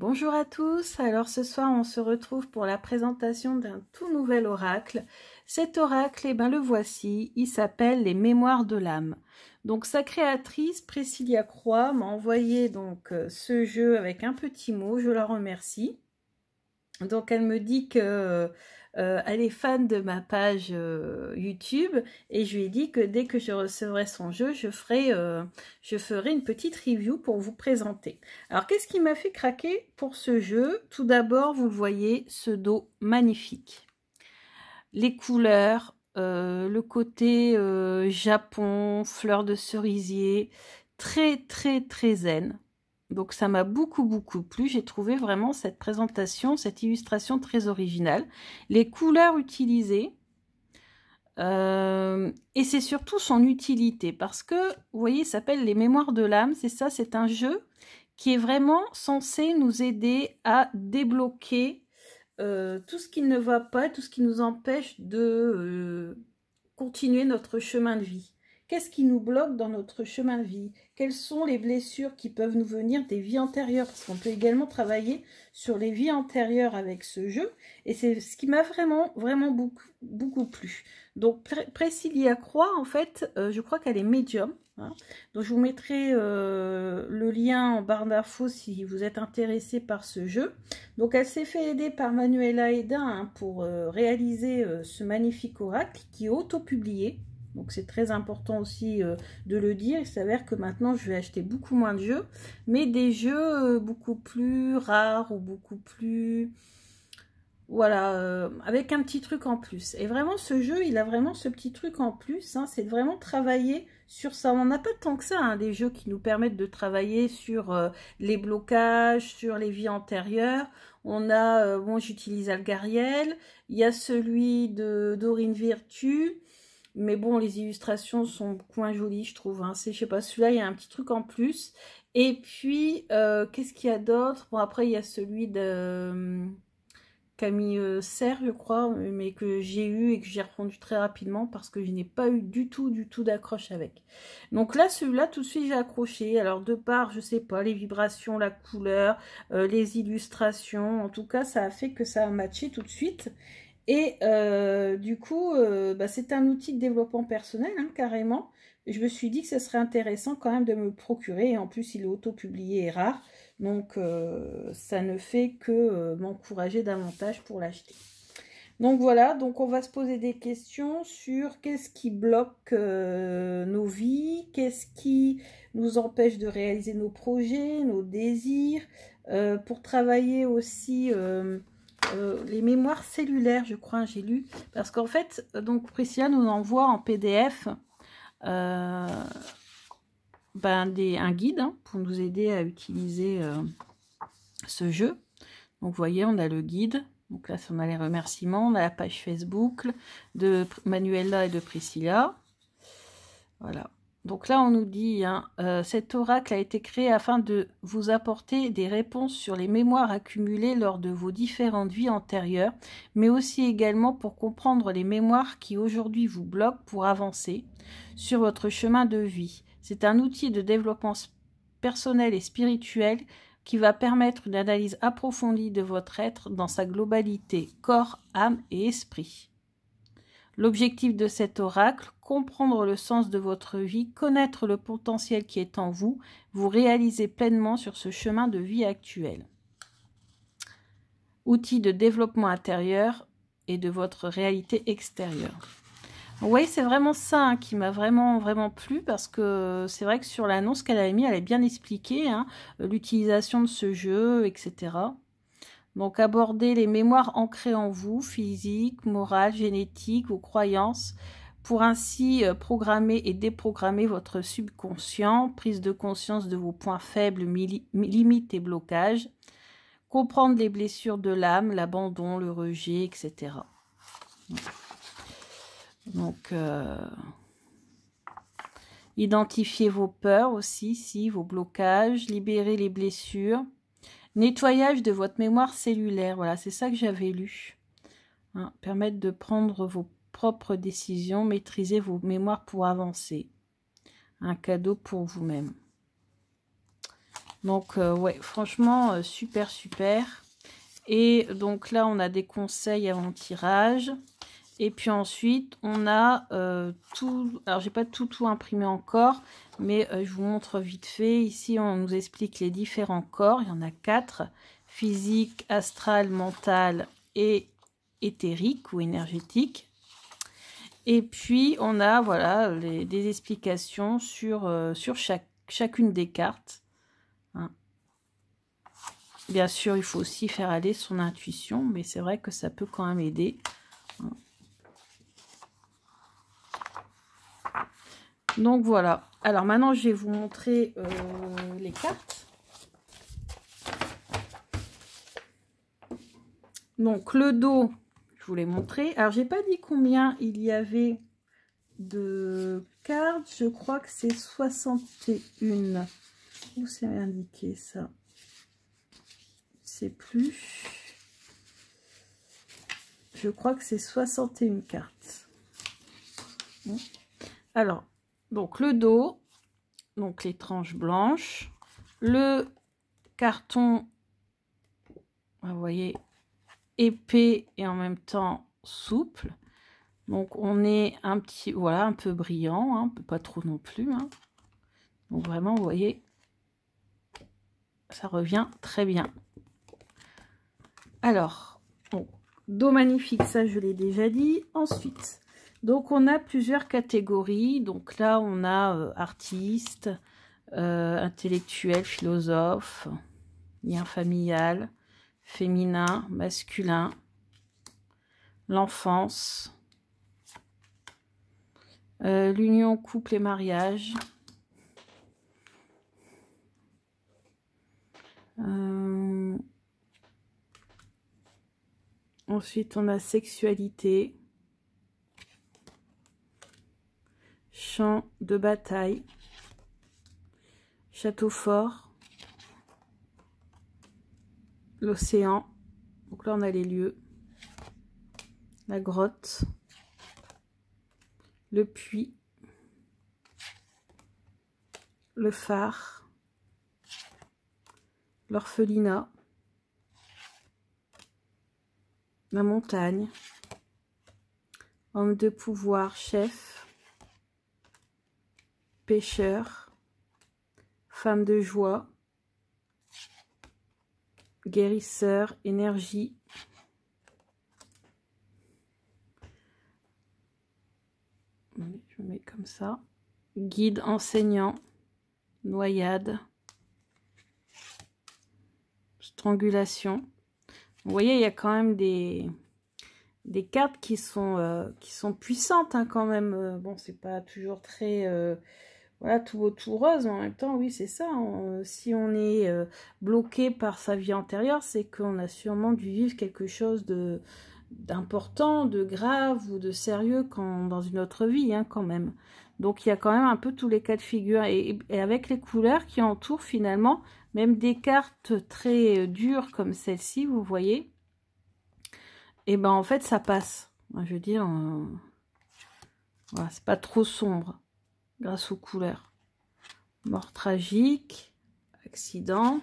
Bonjour à tous, alors ce soir on se retrouve pour la présentation d'un tout nouvel oracle. Cet oracle, le voici, il s'appelle Les Mémoires de l'âme. Donc sa créatrice, Priscilla Croix, m'a envoyé donc ce jeu avec un petit mot, je la remercie. Donc elle me dit que elle est fan de ma page YouTube et je lui ai dit que dès que je recevrai son jeu, je ferai une petite review pour vous présenter. Alors qu'est-ce qui m'a fait craquer pour ce jeu? Tout d'abord, vous le voyez, ce dos magnifique. Les couleurs, le côté Japon, fleurs de cerisier, très zen. Donc ça m'a beaucoup plu. J'ai trouvé vraiment cette présentation, cette illustration très originale. Les couleurs utilisées. Et c'est surtout son utilité. Parce que, vous voyez, il s'appelle Les Mémoires de l'âme. C'est ça, c'est un jeu qui est vraiment censé nous aider à débloquer tout ce qui ne va pas, tout ce qui nous empêche de continuer notre chemin de vie. Qu'est-ce qui nous bloque dans notre chemin de vie? Quelles sont les blessures qui peuvent nous venir des vies antérieures? Parce qu'on peut également travailler sur les vies antérieures avec ce jeu. Et c'est ce qui m'a vraiment beaucoup plu. Donc Priscilla Croix, en fait, je crois qu'elle est médium. Hein. Donc je vous mettrai le lien en barre d'infos si vous êtes intéressé par ce jeu. Donc elle s'est fait aider par Manuela Aida pour réaliser ce magnifique oracle qui est auto-publié. Donc c'est très important aussi de le dire. Il s'avère que maintenant je vais acheter beaucoup moins de jeux, mais des jeux beaucoup plus rares ou beaucoup plus... Voilà, avec un petit truc en plus. Et vraiment ce jeu, il a vraiment ce petit truc en plus. Hein, c'est vraiment travailler sur ça. On n'a pas tant que ça, hein, des jeux qui nous permettent de travailler sur les blocages, sur les vies antérieures. On a, bon, j'utilise Algariel. Il y a celui de Dorine Virtue. Mais bon, les illustrations sont beaucoup moins jolies, je trouve. Hein. Je sais pas, celui-là, il y a un petit truc en plus. Et puis, qu'est-ce qu'il y a d'autre? Bon, après, il y a celui de Camille Serre, je crois, mais que j'ai eu et que j'ai refondu très rapidement parce que je n'ai pas eu du tout d'accroche avec. Donc là, celui-là, tout de suite, j'ai accroché. Alors, de par, je sais pas, les vibrations, la couleur, les illustrations, en tout cas, ça a fait que ça a matché tout de suite. Et du coup, c'est un outil de développement personnel, hein, carrément. Je me suis dit que ce serait intéressant quand même de me le procurer. Et en plus, il est auto-publié et rare. Donc, ça ne fait que m'encourager davantage pour l'acheter. Donc voilà, donc on va se poser des questions sur qu'est-ce qui bloque nos vies, qu'est-ce qui nous empêche de réaliser nos projets, nos désirs, pour travailler aussi... les mémoires cellulaires, je crois, j'ai lu. Parce qu'en fait, donc Priscilla nous envoie en PDF un guide hein, pour nous aider à utiliser ce jeu. Donc vous voyez, on a le guide. Donc là, on a les remerciements. On a la page Facebook de Manuela et de Priscilla. Voilà. Donc là, on nous dit, hein, cet oracle a été créé afin de vous apporter des réponses sur les mémoires accumulées lors de vos différentes vies antérieures, mais aussi également pour comprendre les mémoires qui aujourd'hui vous bloquent pour avancer sur votre chemin de vie. C'est un outil de développement personnel et spirituel qui va permettre une analyse approfondie de votre être dans sa globalité, corps, âme et esprit. L'objectif de cet oracle, comprendre le sens de votre vie, connaître le potentiel qui est en vous, vous réaliser pleinement sur ce chemin de vie actuel. Outil de développement intérieur et de votre réalité extérieure. Oui, c'est vraiment ça hein, qui m'a vraiment plu parce que c'est vrai que sur l'annonce qu'elle avait mis, elle est bien expliqué hein, l'utilisation de ce jeu, etc. Donc, aborder les mémoires ancrées en vous, physique, morale, génétique, vos croyances, pour ainsi programmer et déprogrammer votre subconscient, prise de conscience de vos points faibles, limites et blocages, comprendre les blessures de l'âme, l'abandon, le rejet, etc. Donc, identifier vos peurs aussi, vos blocages, libérer les blessures. Nettoyage de votre mémoire cellulaire, voilà, c'est ça que j'avais lu. Hein, permettre de prendre vos propres décisions, maîtriser vos mémoires pour avancer. Un cadeau pour vous-même. Donc, ouais, franchement, super, super. Et donc là, on a des conseils avant tirage. Et puis ensuite, on a tout... Alors, j'ai pas tout imprimé encore, mais je vous montre vite fait. Ici, on nous explique les différents corps. Il y en a 4. Physique, astral, mental et éthérique ou énergétique. Et puis, on a voilà, des explications sur chacune des cartes. Hein. Bien sûr, il faut aussi faire aller son intuition, mais c'est vrai que ça peut quand même aider. Hein. Donc voilà. Alors maintenant, je vais vous montrer les cartes. Donc le dos, je vous l'ai montré. Alors, j'ai pas dit combien il y avait de cartes. Je crois que c'est 61. Où c'est indiqué ça? C'est plus. Je crois que c'est 61 cartes. Bon. Alors, donc le dos, donc les tranches blanches, le carton, vous voyez, épais et en même temps souple. Donc on est un petit, voilà, un peu brillant, hein, pas trop non plus. Hein. Donc vraiment, vous voyez, ça revient très bien. Alors, bon, dos magnifique, ça je l'ai déjà dit. Ensuite, donc on a plusieurs catégories. Donc là, on a artiste, intellectuel, philosophe, lien familial, féminin, masculin, l'enfance, l'union, couple et mariage. Ensuite, on a sexualité, champ de bataille, château fort, l'océan. Donc là, on a les lieux, la grotte, le puits, le phare, l'orphelinat, la montagne, homme de pouvoir, chef, pêcheur, femme de joie, guérisseur, énergie, je mets comme ça, guide, enseignant, noyade, strangulation. Vous voyez, il y a quand même des cartes qui sont puissantes hein, quand même. Bon, c'est pas toujours très voilà, tout beau, tout rose, mais en même temps, oui, c'est ça. Si on est bloqué par sa vie antérieure, c'est qu'on a sûrement dû vivre quelque chose d'important, de grave ou de sérieux dans une autre vie, hein, quand même. Donc, il y a quand même un peu tous les cas de figure. Et avec les couleurs qui entourent, finalement, même des cartes très dures comme celle-ci, vous voyez, et ben en fait, ça passe. Je veux dire, voilà, c'est pas trop sombre grâce aux couleurs. Mort tragique, accident,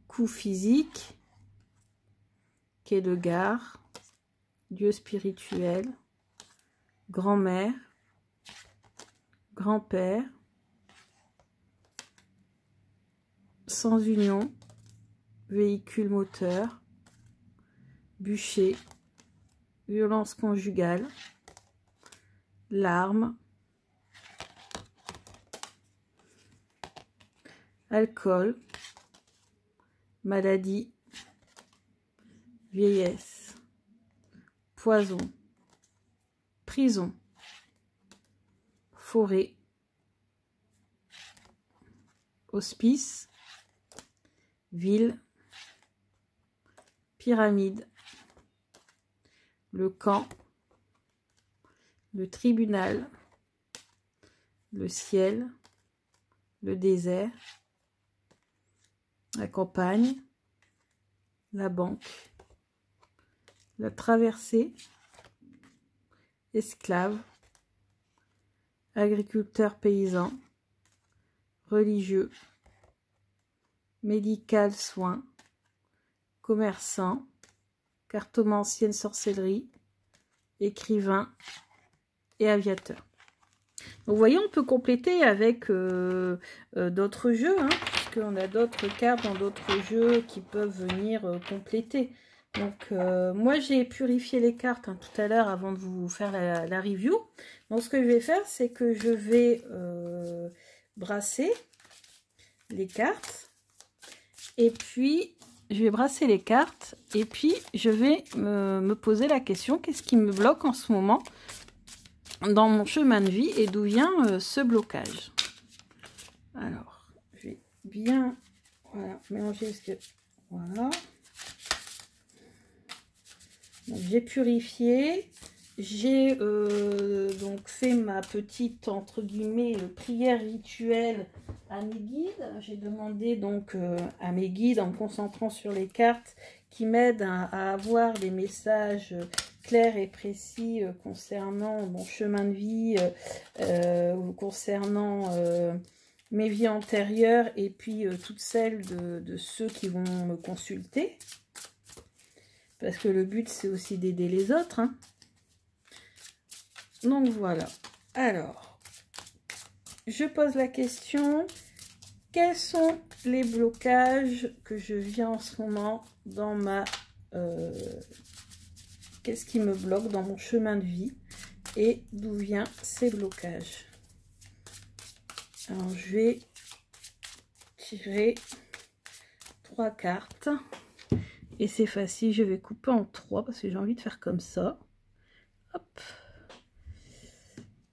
coup physique, quai de gare, dieu spirituel, grand-mère, grand-père, sans union, véhicule moteur, bûcher, violence conjugale, larmes, alcool, maladie, vieillesse, poison, prison, forêt, hospice, ville, pyramide, le camp, le tribunal, le ciel, le désert, la campagne, la banque, la traversée, esclave, agriculteur paysan, religieux, médical, soins, commerçant, cartomancienne, sorcellerie, écrivain et aviateur. Donc, vous voyez, on peut compléter avec d'autres jeux, hein, puisqu'on a d'autres cartes dans d'autres jeux qui peuvent venir compléter. Donc, moi, j'ai purifié les cartes hein, tout à l'heure avant de vous faire la review. Donc, ce que je vais faire, c'est que je vais brasser les cartes. Et puis, je vais brasser les cartes. Et puis, je vais me poser la question, qu'est-ce qui me bloque en ce moment dans mon chemin de vie et d'où vient ce blocage? Alors, je vais bien mélanger parce que voilà. J'ai purifié, j'ai donc fait ma petite entre guillemets prière rituelle à mes guides. J'ai demandé donc à mes guides en me concentrant sur les cartes qui m'aident à avoir des messages clairs et précis concernant mon chemin de vie, concernant mes vies antérieures et puis toutes celles de ceux qui vont me consulter. Parce que le but, c'est aussi d'aider les autres. Hein. Donc, voilà. Alors, je pose la question. Quels sont les blocages que je vis en ce moment dans ma... Qu'est-ce qui me bloque dans mon chemin de vie? Et d'où viennent ces blocages? Alors, je vais tirer 3 cartes. Et c'est facile, je vais couper en 3 parce que j'ai envie de faire comme ça. Hop.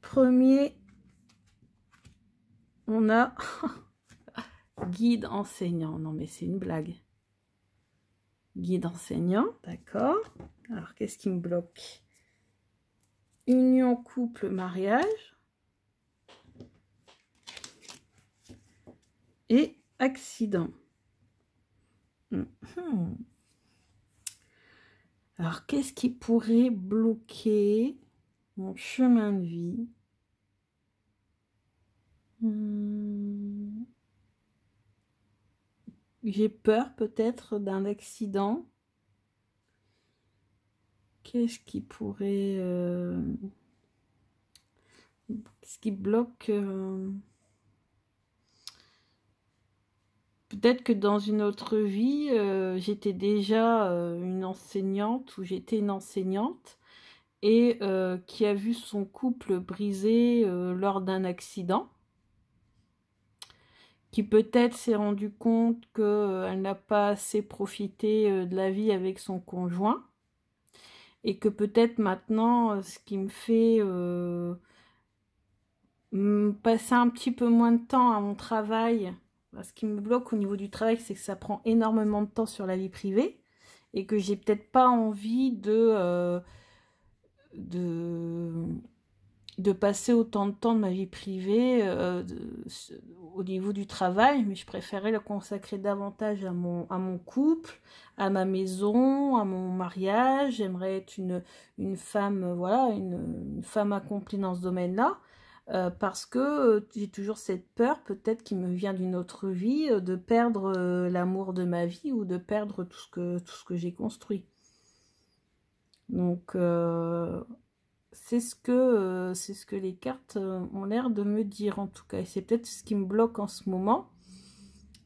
Premier, on a guide enseignant. Non mais c'est une blague. Guide enseignant, d'accord. Alors qu'est-ce qui me bloque? Union, couple, mariage. Et accident. Alors, qu'est-ce qui pourrait bloquer mon chemin de vie? J'ai peur peut-être d'un accident. Qu'est-ce qui pourrait... Qu'est-ce qui bloque... Peut-être que dans une autre vie, j'étais déjà une enseignante ou j'étais une enseignante et qui a vu son couple brisé lors d'un accident, qui peut-être s'est rendu compte qu'elle n'a pas assez profité de la vie avec son conjoint et que peut-être maintenant, ce qui me fait passer un petit peu moins de temps à mon travail. Ce qui me bloque au niveau du travail, c'est que ça prend énormément de temps sur la vie privée et que j'ai peut-être pas envie de passer autant de temps de ma vie privée au niveau du travail, mais je préférais le consacrer davantage à mon couple, à ma maison, à mon mariage. J'aimerais être une femme, voilà, une femme accomplie dans ce domaine-là. Parce que j'ai toujours cette peur, peut-être qui me vient d'une autre vie, de perdre l'amour de ma vie ou de perdre tout ce que j'ai construit. Donc, c'est ce que les cartes ont l'air de me dire en tout cas. Et c'est peut-être ce qui me bloque en ce moment.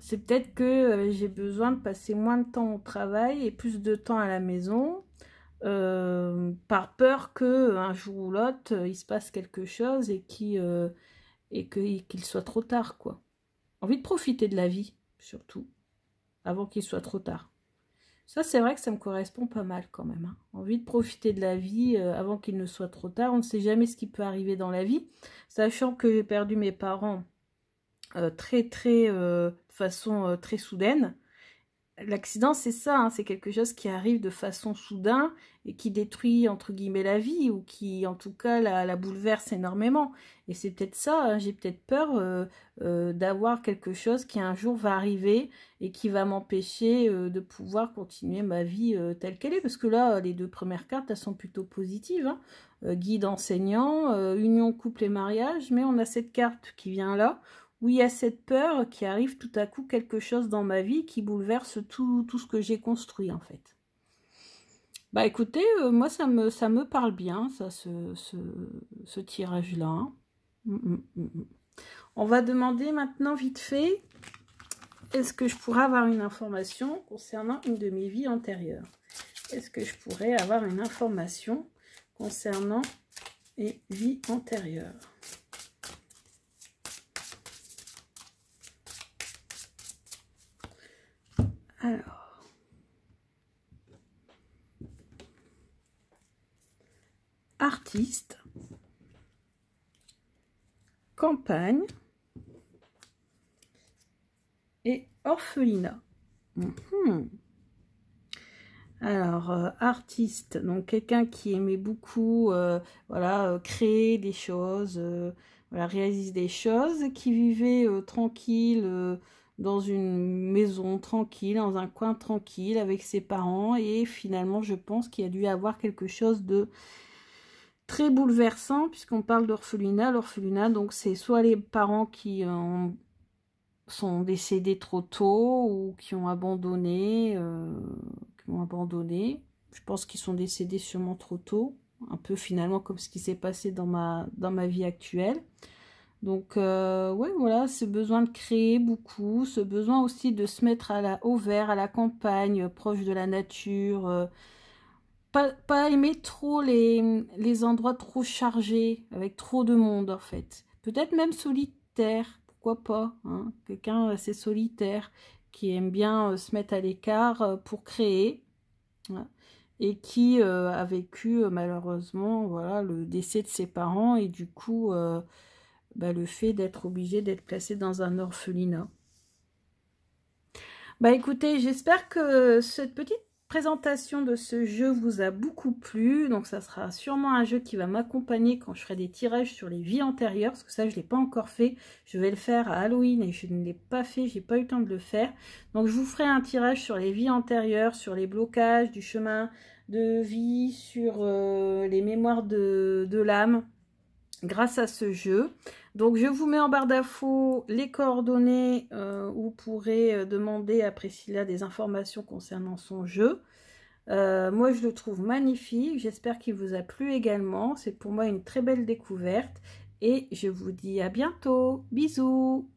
C'est peut-être que j'ai besoin de passer moins de temps au travail et plus de temps à la maison. Par peur que un jour ou l'autre il se passe quelque chose et qu'il soit trop tard, quoi. Envie de profiter de la vie surtout avant qu'il soit trop tard. Ça, c'est vrai que ça me correspond pas mal quand même, hein. Envie de profiter de la vie avant qu'il ne soit trop tard. On ne sait jamais ce qui peut arriver dans la vie, sachant que j'ai perdu mes parents de façon très soudaine. L'accident, c'est ça, hein, c'est quelque chose qui arrive de façon soudaine et qui détruit, entre guillemets, la vie, ou qui, en tout cas, la bouleverse énormément. Et c'est peut-être ça, hein, j'ai peut-être peur d'avoir quelque chose qui un jour va arriver et qui va m'empêcher de pouvoir continuer ma vie telle qu'elle est. Parce que là, les 2 premières cartes, elles sont plutôt positives, hein. Guide enseignant, union, couple et mariage, mais on a cette carte qui vient là, où il y a cette peur qui arrive tout à coup quelque chose dans ma vie qui bouleverse tout ce que j'ai construit en fait. Bah écoutez, moi ça me parle bien, ça, ce tirage-là. Hein. On va demander maintenant vite fait, est-ce que je pourrais avoir une information concernant une de mes vies antérieures? Est-ce que je pourrais avoir une information concernant les vies antérieures? Alors, artiste, campagne et orphelinat. Alors, artiste, donc quelqu'un qui aimait beaucoup voilà, créer des choses, voilà, réaliser des choses, qui vivait tranquille dans une maison tranquille, dans un coin tranquille avec ses parents, et finalement je pense qu'il y a dû avoir quelque chose de très bouleversant puisqu'on parle d'orphelinat. L'orphelinat, donc c'est soit les parents qui sont décédés trop tôt ou qui ont abandonné, je pense qu'ils sont décédés sûrement trop tôt, un peu finalement comme ce qui s'est passé dans ma vie actuelle. Donc ouais, voilà, ce besoin de créer beaucoup, ce besoin aussi de se mettre au vert, à la campagne, proche de la nature, pas aimer trop les endroits trop chargés, avec trop de monde en fait. Peut-être même solitaire, pourquoi pas, hein, quelqu'un assez solitaire, qui aime bien se mettre à l'écart pour créer, voilà, et qui a vécu malheureusement voilà, le décès de ses parents, et du coup bah, le fait d'être obligé d'être placé dans un orphelinat. Bah écoutez, j'espère que cette petite présentation de ce jeu vous a beaucoup plu. Donc ça sera sûrement un jeu qui va m'accompagner quand je ferai des tirages sur les vies antérieures, parce que ça je ne l'ai pas encore fait. Je vais le faire à Halloween et je ne l'ai pas fait, j'ai pas eu le temps de le faire. Donc je vous ferai un tirage sur les vies antérieures, sur les blocages du chemin de vie, sur les mémoires de l'âme, grâce à ce jeu. Donc je vous mets en barre d'infos les coordonnées où vous pourrez demander à Priscilla des informations concernant son jeu. Moi je le trouve magnifique, j'espère qu'il vous a plu également. C'est pour moi une très belle découverte et je vous dis à bientôt. Bisous.